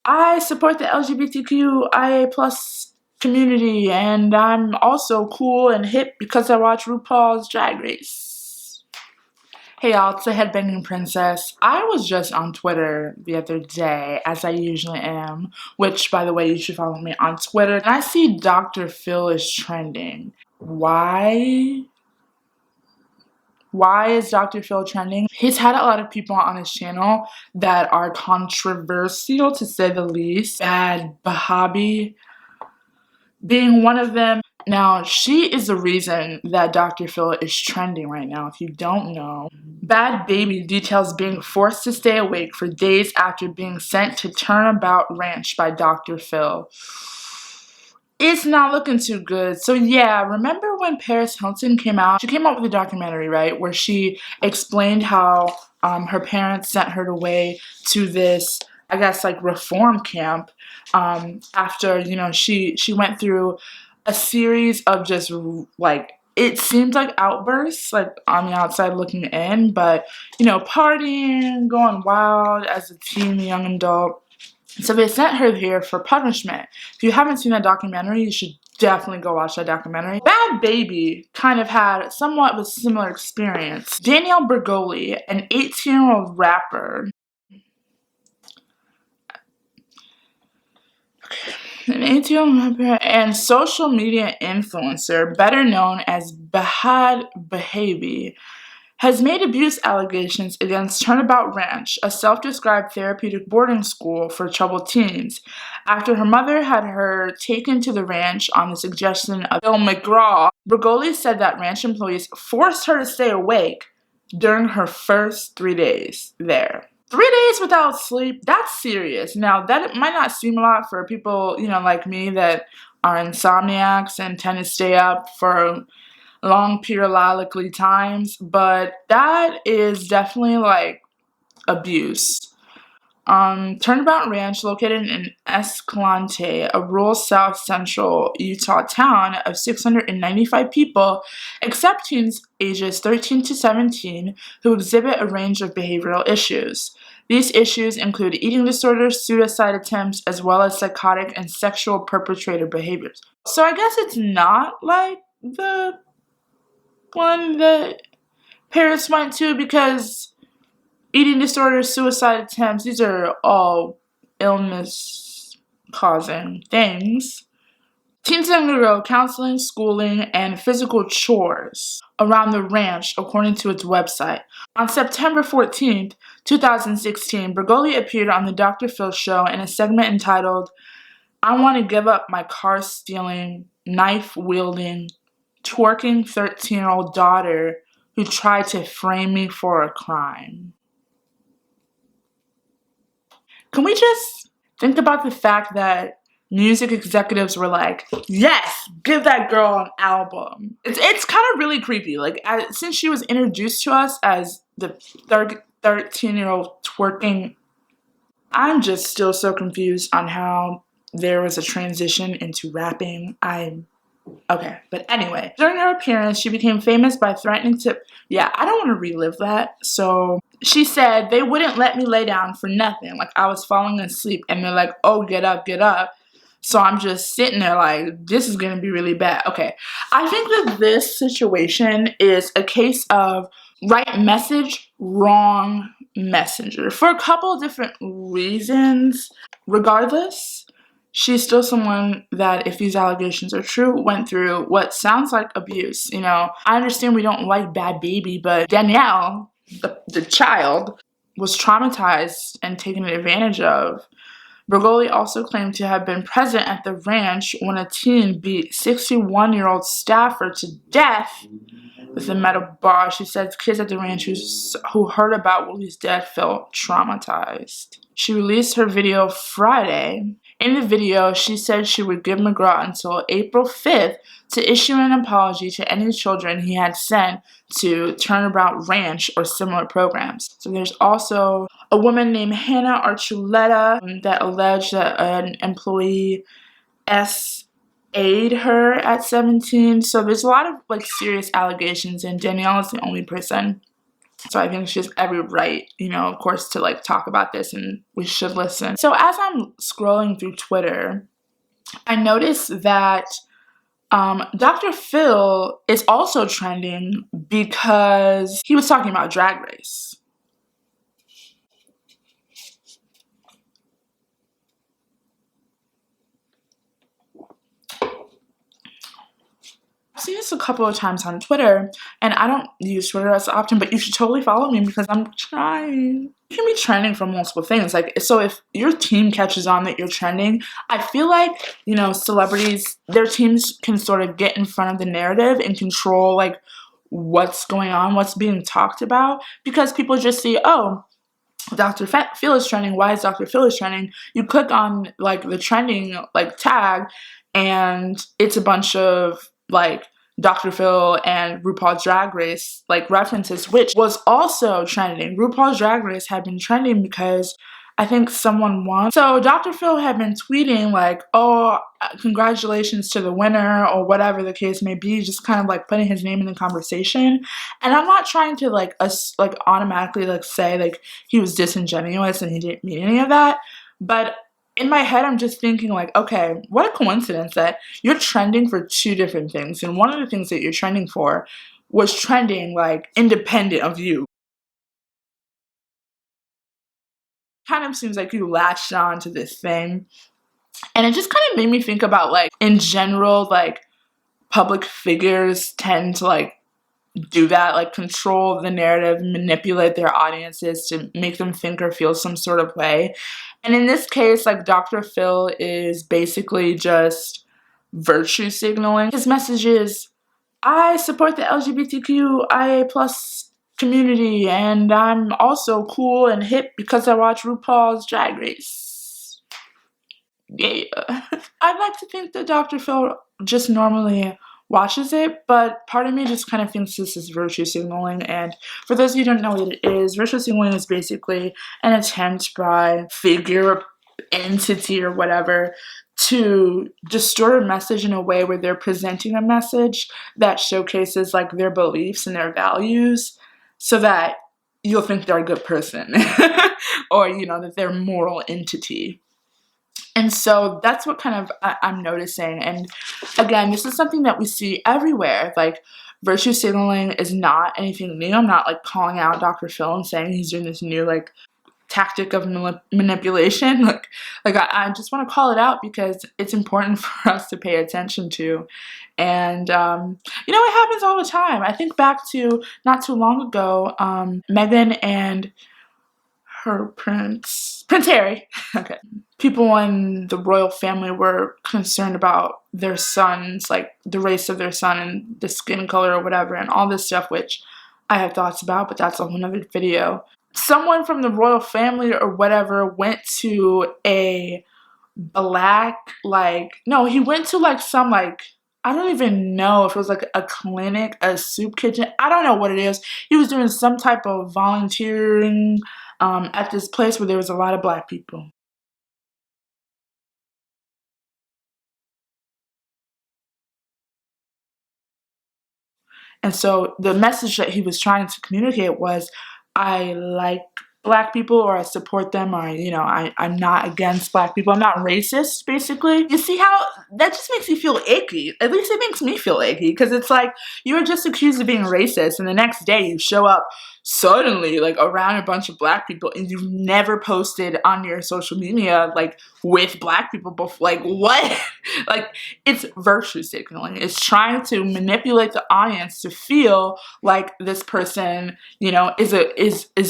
I support the LGBTQIA plus community, and I'm also cool and hip because I watch RuPaul's Drag Race. Hey y'all, it's the Headbanging Princess. I was just on Twitter the other day, as I usually am, which, by the way, you should follow me on Twitter. And I see Dr. Phil is trending. Why? Why is Dr. Phil trending? He's had a lot of people on his channel that are controversial, to say the least. Bad Bahabi being one of them. Now, she is the reason that Dr. Phil is trending right now, if you don't know. Bad Baby details being forced to stay awake for days after being sent to Turnabout Ranch by Dr. Phil. It's not looking too good. So yeah, remember when Paris Hilton came out? She came out with a documentary, right, where she explained how her parents sent her away to this, I guess, like reform camp after, you know, she went through a series of just like, it seemed like outbursts, like on the outside looking in, but, you know, partying, going wild as a teen, young adult. So they sent her here for punishment. If you haven't seen that documentary, you should definitely go watch that documentary. Bad Baby kind of had somewhat of a similar experience. Danielle Bregoli, an 18-year-old rapper, and social media influencer, better known as Bahad Bahabi, has made abuse allegations against Turnabout Ranch, a self-described therapeutic boarding school for troubled teens, after her mother had her taken to the ranch on the suggestion of Bill McGraw. Bregoli said that ranch employees forced her to stay awake during her first 3 days there. 3 days without sleep, that's serious. Now, that might not seem a lot for people, you know, like me that are insomniacs and tend to stay up for long periodically times, but that is definitely like abuse. Turnabout Ranch, located in Escalante, a rural south central Utah town of 695 people, accept teens ages 13 to 17 who exhibit a range of behavioral issues. These issues include eating disorders, suicide attempts, as well as psychotic and sexual perpetrator behaviors. So I guess it's not like the one that Paris went to, because eating disorders, suicide attempts, these are all illness-causing things. Teens undergo counseling, schooling, and physical chores around the ranch, according to its website. On September 14th, 2016, Bregoli appeared on the Dr. Phil show in a segment entitled, "I Want to Give Up My Car-Stealing, Knife-Wielding, Twerking 13-year-old daughter who tried to frame me for a crime." Can we just think about the fact that music executives were like, yes, give that girl an album? It's kind of really creepy. Like, since she was introduced to us as the 13-year-old twerking, I'm just still so confused on how there was a transition into rapping. Okay, but anyway, during her appearance, she became famous by threatening to, I don't want to relive that. So she said, they wouldn't let me lay down for nothing. Like, I was falling asleep and they're like, oh, get up, get up. So I'm just sitting there like, this is going to be really bad. Okay, I think that this situation is a case of right message, wrong messenger, for a couple of different reasons. Regardless, she's still someone that, if these allegations are true, went through what sounds like abuse. You know, I understand we don't like Bad Baby, but Danielle, the child, was traumatized and taken advantage of. Bregoli also claimed to have been present at the ranch when a teen beat 61-year-old staffer to death with a metal bar. She said kids at the ranch who heard about Willie's death felt traumatized. She released her video Friday. In the video, she said she would give McGraw until April 5th to issue an apology to any children he had sent to Turnabout Ranch or similar programs. So there's also a woman named Hannah Archuleta that alleged that an employee S.A.'d her at 17. So there's a lot of like serious allegations, and Danielle is the only person So I think she has every right, you know, of course, to like talk about this, and we should listen. So as I'm scrolling through Twitter, I noticed that Dr. Phil is also trending because he was talking about Drag Race. I've seen this a couple of times on Twitter, and I don't use Twitter as often, but you should totally follow me because I'm trying. You can be trending for multiple things. Like, so if your team catches on that you're trending, I feel like, you know, celebrities, their teams can sort of get in front of the narrative and control, like, what's going on, what's being talked about, because people just see, oh, Dr. Phil is trending. Why is Dr. Phil is trending? You click on like the trending like tag, and it's a bunch of like Dr. Phil and RuPaul's Drag Race like references, which was also trending. RuPaul's Drag Race had been trending because I think someone won. So Dr. Phil had been tweeting like, oh, congratulations to the winner, or whatever the case may be, just kind of like putting his name in the conversation. And I'm not trying to like automatically like say like he was disingenuous and he didn't mean any of that, but in my head I'm just thinking like, okay, what a coincidence that you're trending for two different things, and one of the things that you're trending for was trending like independent of you. Kind of seems like you latched on to this thing, and it just kind of made me think about like in general, like public figures tend to like do that, like control the narrative, manipulate their audiences to make them think or feel some sort of way. And in this case, like Dr. Phil is basically just virtue signaling. His message is, I support the LGBTQIA plus community, and I'm also cool and hip because I watch RuPaul's Drag Race. Yeah. I'd like to think that Dr. Phil just normally watches it, but part of me just kind of thinks this is virtue signaling. And for those of you who don't know what it is, virtue signaling is basically an attempt by figure, entity, or whatever to distort a message in a way where they're presenting a message that showcases like their beliefs and their values, so that you'll think they're a good person or, you know, that they're a moral entity. And so that's what kind of I'm noticing. And again, this is something that we see everywhere. Like, virtue signaling is not anything new. I'm not like calling out Dr. Phil and saying he's doing this new like tactic of manipulation. Like I just want to call it out because it's important for us to pay attention to. And you know, it happens all the time. I think back to not too long ago, Meghan and her Prince Harry. Okay. People in the royal family were concerned about their sons, like the race of their son and the skin color or whatever, and all this stuff, which I have thoughts about, but that's a whole nother video. Someone from the royal family or whatever went to a black, like, no, he went to like some like, I don't even know if it was like a clinic, a soup kitchen. I don't know what it is. He was doing some type of volunteering at this place where there was a lot of black people. And so the message that he was trying to communicate was, I like black people, or I support them, or, you know, I'm not against black people. I'm not racist, basically. You see how that just makes me feel icky. At least it makes me feel icky, because it's like you were just accused of being racist, and the next day you show up suddenly like around a bunch of black people, and you've never posted on your social media like with black people before. Like, what? Like, it's virtue signaling. It's trying to manipulate the audience to feel like this person, you know, is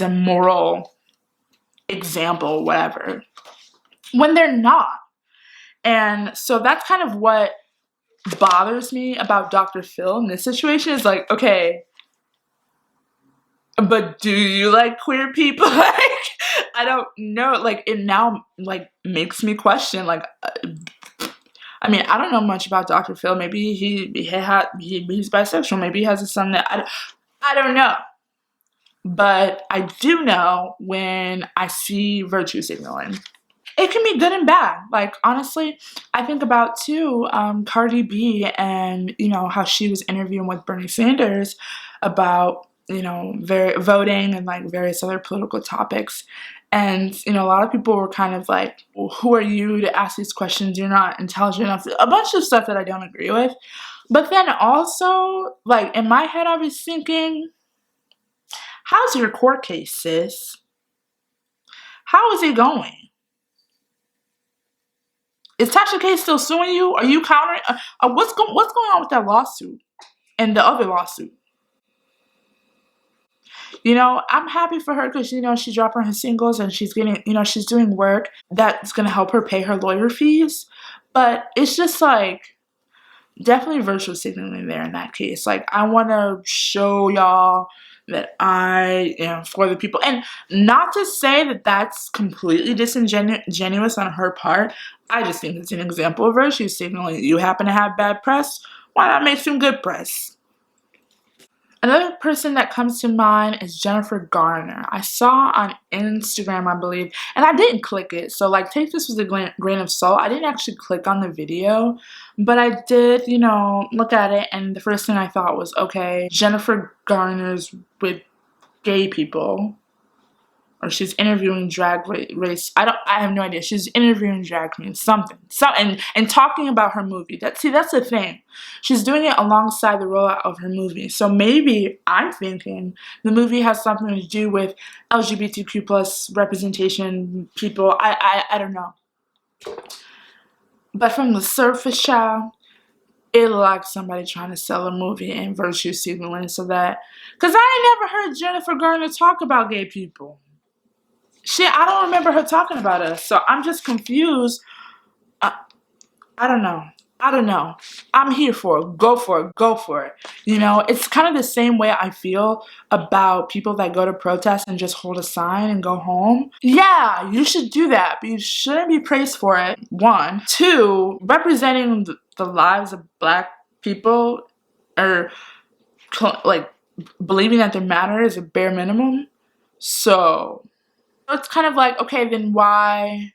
a moral example, whatever, when they're not. And so that's kind of what bothers me about Dr. Phil in this situation. Is like, okay, but do you like queer people? Like, I don't know. Like, it now like makes me question. Like, I mean, I don't know much about Dr. Phil. Maybe he's bisexual. Maybe he has a son that I don't know. But I do know when I see virtue signaling. It can be good and bad. Like, honestly, I think about too Cardi B, and you know how she was interviewing with Bernie Sanders about you know, voting and like various other political topics. And, you know, a lot of people were kind of like, well, who are you to ask these questions? You're not intelligent enough. A bunch of stuff that I don't agree with. But then also, like, in my head, I was thinking, how's your court case, sis? How is it going? Is Tasha K still suing you? Are you countering? What's going on with that lawsuit and the other lawsuit? You know, I'm happy for her because, you know, she's dropping her singles and she's getting, you know, she's doing work that's going to help her pay her lawyer fees. But it's just like, definitely virtual signaling there in that case. Like, I want to show y'all that I am for the people. And not to say that that's completely disingenuous on her part. I just think it's an example of virtue signaling. You happen to have bad press, why not make some good press? Another person that comes to mind is Jennifer Garner. I saw on Instagram, I believe, and I didn't click it. So, like, take this with a grain of salt. I didn't actually click on the video, but I did, you know, look at it. And the first thing I thought was, okay, Jennifer Garner's with gay people. Or she's interviewing drag race. I have no idea. She's interviewing drag queens, something. And talking about her movie. That's the thing. She's doing it alongside the rollout of her movie. So maybe, I'm thinking, the movie has something to do with LGBTQ plus representation people. I don't know. But from the surface, child, it looked like somebody trying to sell a movie and virtue signaling so that... Because I ain't never heard Jennifer Garner talk about gay people. Shit, I don't remember her talking about us, so I'm just confused. I don't know. I'm here for it. Go for it. You know, it's kind of the same way I feel about people that go to protest and just hold a sign and go home. Yeah, you should do that, but you shouldn't be praised for it, 1. 2, representing the lives of Black people, or like believing that they matter is a bare minimum. So... it's kind of like, okay, then why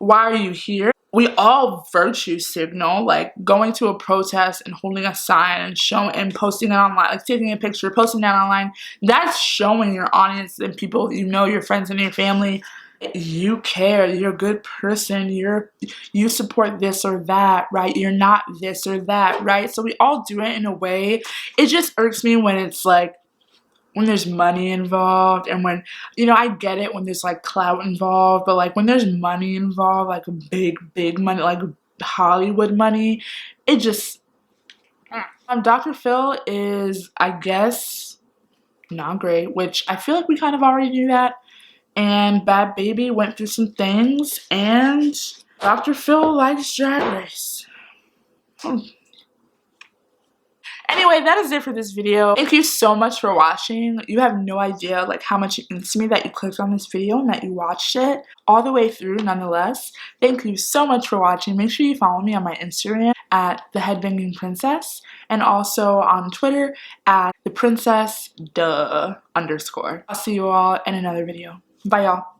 are you here? We all virtue signal, like going to a protest and holding a sign and showing and posting it online, like taking a picture, posting that online. That's showing your audience and people, you know, your friends and your family, you care, you're a good person, you support this or that, right? You're not this or that, right? So we all do it in a way. It just irks me when it's like, when there's money involved, and when, you know, I get it when there's like clout involved, but like when there's money involved, like big money, like Hollywood money, it just... Dr. Phil is, I guess, not great, which I feel like we kind of already knew that. And Bad Baby went through some things, and Dr. Phil likes Drag Race. Anyway, that is it for this video. Thank you so much for watching. You have no idea like how much it means to me that you clicked on this video and that you watched it all the way through nonetheless. Thank you so much for watching. Make sure you follow me on my Instagram at @theheadbangingprincess and also on Twitter at @theprincess_. I'll see you all in another video. Bye, y'all.